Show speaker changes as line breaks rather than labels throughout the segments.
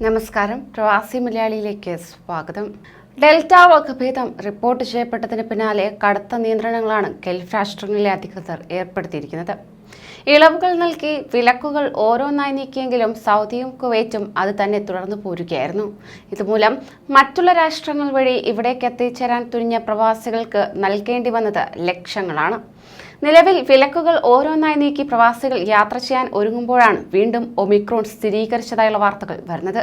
നമസ്കാരം. പ്രവാസി മലയാളിയിലേക്ക് സ്വാഗതം. ഡെൽറ്റ വകഭേദം റിപ്പോർട്ട് ചെയ്യപ്പെട്ടതിന് പിന്നാലെ കടുത്ത നിയന്ത്രണങ്ങളാണ് ഗൾഫ് രാഷ്ട്രങ്ങളിലെ അധികൃതർ ഏർപ്പെടുത്തിയിരിക്കുന്നത്. ഇളവുകൾ നൽകി വിലക്കുകൾ ഓരോന്നായി നീക്കിയെങ്കിലും സൗദിയും കുവൈറ്റും അത് തന്നെ തുടർന്നു പോരുകയായിരുന്നു. ഇതുമൂലം മറ്റുള്ള രാഷ്ട്രങ്ങൾ വഴി ഇവിടേക്ക് എത്തിച്ചേരാൻ തുനിഞ്ഞ പ്രവാസികൾക്ക് നൽകേണ്ടി വന്നത് ലക്ഷങ്ങളാണ്. നിലവിൽ വിലക്കുകൾ ഓരോന്നായി നീക്കി പ്രവാസികൾ യാത്ര ചെയ്യാൻ ഒരുങ്ങുമ്പോഴാണ് വീണ്ടും ഒമിക്രോൺ സ്ഥിരീകരിച്ചതായുള്ള വാർത്തകൾ വരുന്നത്.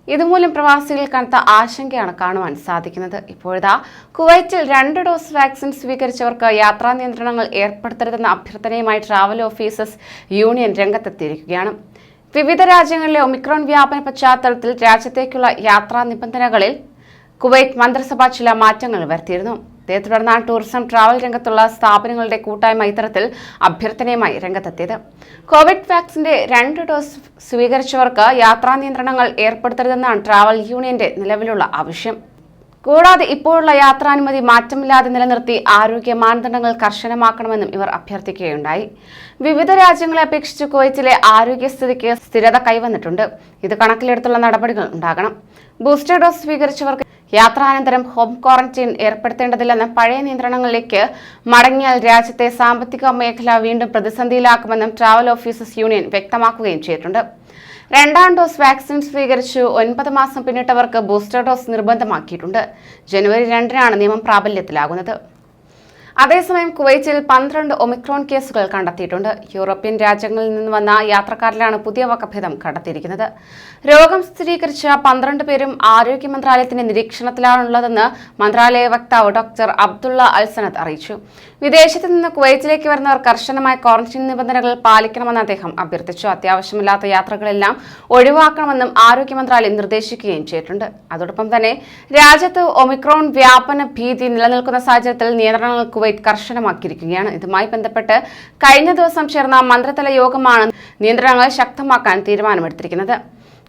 ഇതുമൂലം പ്രവാസികൾ കനത്ത ആശങ്കയാണ് കാണുവാൻ സാധിക്കുന്നത്. ഇപ്പോഴാ കുവൈറ്റിൽ 2 ഡോസ് വാക്സിൻ സ്വീകരിച്ചവർക്ക് യാത്രാ നിയന്ത്രണങ്ങൾ ഏർപ്പെടുത്തരുതെന്ന അഭ്യർത്ഥനയുമായി ട്രാവൽ ഓഫീസേഴ്സ് യൂണിയൻ രംഗത്തെത്തിയിരിക്കുകയാണ്. വിവിധ രാജ്യങ്ങളിലെ ഒമിക്രോൺ വ്യാപന പശ്ചാത്തലത്തിൽ രാജ്യത്തേക്കുള്ള യാത്രാ നിബന്ധനകളിൽ കുവൈറ്റ് മന്ത്രിസഭ ചില മാറ്റങ്ങൾ വരുത്തിയിരുന്നു. ഇതേ തുടർന്നാണ് ടൂറിസം ട്രാവൽ രംഗത്തുള്ള സ്ഥാപനങ്ങളുടെ കൂട്ടായ്മ ഇത്തരത്തിൽ അഭ്യർത്ഥനയുമായി രംഗത്തെത്തിയത്. കോവിഡ് വാക്സിന്റെ 2 ഡോസ് സ്വീകരിച്ചവർക്ക് യാത്രാ നിയന്ത്രണങ്ങൾ ഏർപ്പെടുത്തരുതെന്നാണ് ട്രാവൽ യൂണിയന്റെ നിലവിലുള്ള ആവശ്യം. കൂടാതെ ഇപ്പോഴുള്ള യാത്രാനുമതി മാറ്റമില്ലാതെ നിലനിർത്തി ആരോഗ്യ മാനദണ്ഡങ്ങൾ കർശനമാക്കണമെന്നും ഇവർ അഭ്യർത്ഥിക്കുകയുണ്ടായി. വിവിധ രാജ്യങ്ങളെ അപേക്ഷിച്ച് കുവൈറ്റിലെ ആരോഗ്യസ്ഥിതിക്ക് സ്ഥിരത കൈവന്നിട്ടുണ്ട്. ഇത് കണക്കിലെടുത്തുള്ള നടപടികൾ ഉണ്ടാകണം. ബൂസ്റ്റർ ഡോസ് സ്വീകരിച്ചവർക്ക് യാത്രാനന്തരം ഹോം ക്വാറന്റൈൻ ഏർപ്പെടുത്തേണ്ടതില്ലെന്ന പഴയ നിയന്ത്രണങ്ങളിലേക്ക് മടങ്ങിയാൽ രാജ്യത്തെ സാമ്പത്തിക മേഖല വീണ്ടും പ്രതിസന്ധിയിലാക്കുമെന്നും ട്രാവൽ ഓഫീസേഴ്സ് യൂണിയൻ വ്യക്തമാക്കുകയും ചെയ്തിട്ടുണ്ട്. 2ാം ഡോസ് വാക്സിൻ സ്വീകരിച്ചു 9 മാസം പിന്നിട്ടവർക്ക് ബൂസ്റ്റർ ഡോസ് നിർബന്ധമാക്കിയിട്ടുണ്ട്. ജനുവരി 2-നാണ് നിയമം പ്രാബല്യത്തിലാകുന്നത്. അതേസമയം കുവൈറ്റിൽ 12 ഒമിക്രോൺ കേസുകൾ കണ്ടെത്തിയിട്ടുണ്ട്. യൂറോപ്യൻ രാജ്യങ്ങളിൽ നിന്ന് വന്ന യാത്രക്കാരിലാണ് പുതിയ വകഭേദം കണ്ടെത്തിയിരിക്കുന്നത്. രോഗം സ്ഥിരീകരിച്ച 12 പേരും ആരോഗ്യ മന്ത്രാലയത്തിന്റെ നിരീക്ഷണത്തിലാണുള്ളതെന്ന് മന്ത്രാലയ വക്താവ് ഡോക്ടർ അബ്ദുള്ള അൽസനത്ത് അറിയിച്ചു. വിദേശത്ത് നിന്ന് കുവൈറ്റിലേക്ക് വരുന്നവർ കർശനമായ ക്വാറന്റൈൻ നിബന്ധനകൾ പാലിക്കണമെന്ന് അദ്ദേഹം അഭ്യർത്ഥിച്ചു. അത്യാവശ്യമില്ലാത്ത യാത്രകളെല്ലാം ഒഴിവാക്കണമെന്നും ആരോഗ്യ മന്ത്രാലയം നിർദ്ദേശിക്കുകയും ചെയ്തിട്ടുണ്ട്. അതോടൊപ്പം തന്നെ രാജ്യത്ത് ഒമിക്രോൺ വ്യാപന ഭീതി നിലനിൽക്കുന്ന സാഹചര്യത്തിൽ നിയന്ത്രണങ്ങൾ കുവൈറ്റ് കർശനമാക്കിയിരിക്കുകയാണ്. ഇതുമായി ബന്ധപ്പെട്ട് കഴിഞ്ഞ ദിവസം ചേർന്ന മന്ത്രിതല യോഗമാണ് നിയന്ത്രണങ്ങൾ ശക്തമാക്കാൻ തീരുമാനമെടുത്തിരിക്കുന്നത്.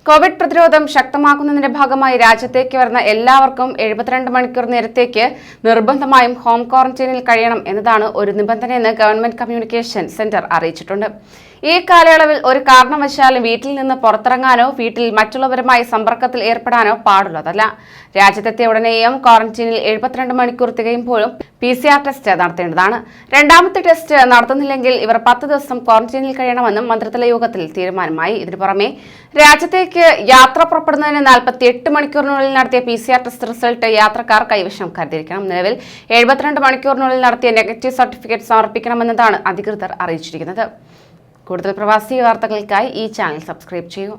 കോവിഡ് പ്രതിരോധം ശക്തമാക്കുന്നതിന്റെ ഭാഗമായി രാജ്യത്തേക്ക് വരുന്ന എല്ലാവർക്കും 72 മണിക്കൂർ നേരത്തേക്ക് നിർബന്ധമായും ഹോം ക്വാറന്റൈനിൽ കഴിയണം എന്നതാണ് ഒരു നിബന്ധനയെന്ന് ഗവൺമെന്റ് കമ്മ്യൂണിക്കേഷൻ സെന്റർ അറിയിച്ചിട്ടുണ്ട്. ഈ കാലയളവിൽ ഒരു കാരണവശാലും വീട്ടിൽ നിന്ന് പുറത്തിറങ്ങാനോ വീട്ടിൽ മറ്റുള്ളവരുമായി സമ്പർക്കത്തിൽ ഏർപ്പെടാനോ പാടുള്ളതല്ല. രാജ്യത്തെത്തിയ ഉടനെയും ക്വാറന്റൈനിൽ 72 മണിക്കൂർ തികയുമ്പോഴും PCR ടെസ്റ്റ് നടത്തേണ്ടതാണ്. 2ാമത്തെ ടെസ്റ്റ് നടത്തുന്നില്ലെങ്കിൽ ഇവർ 10 ദിവസം ക്വാറന്റൈനിൽ കഴിയണമെന്നും മന്ത്രിതല യോഗത്തിൽ തീരുമാനമായി. ഇതിനു പുറമെ രാജ്യത്തേക്ക് യാത്ര പുറപ്പെടുന്നതിന് 48 മണിക്കൂറിനുള്ളിൽ നടത്തിയ PCR ടെസ്റ്റ് റിസൾട്ട് യാത്രക്കാർ കൈവശം കരുതിയിരിക്കണം. നിലവിൽ 72 മണിക്കൂറിനുള്ളിൽ നടത്തിയ നെഗറ്റീവ് സർട്ടിഫിക്കറ്റ് സമർപ്പിക്കണമെന്നതാണ് അധികൃതർ അറിയിച്ചിരിക്കുന്നത്. കൂടുതൽ പ്രവാസി വാർത്തകൾക്കായി ഈ ചാനൽ സബ്സ്ക്രൈബ് ചെയ്യൂ.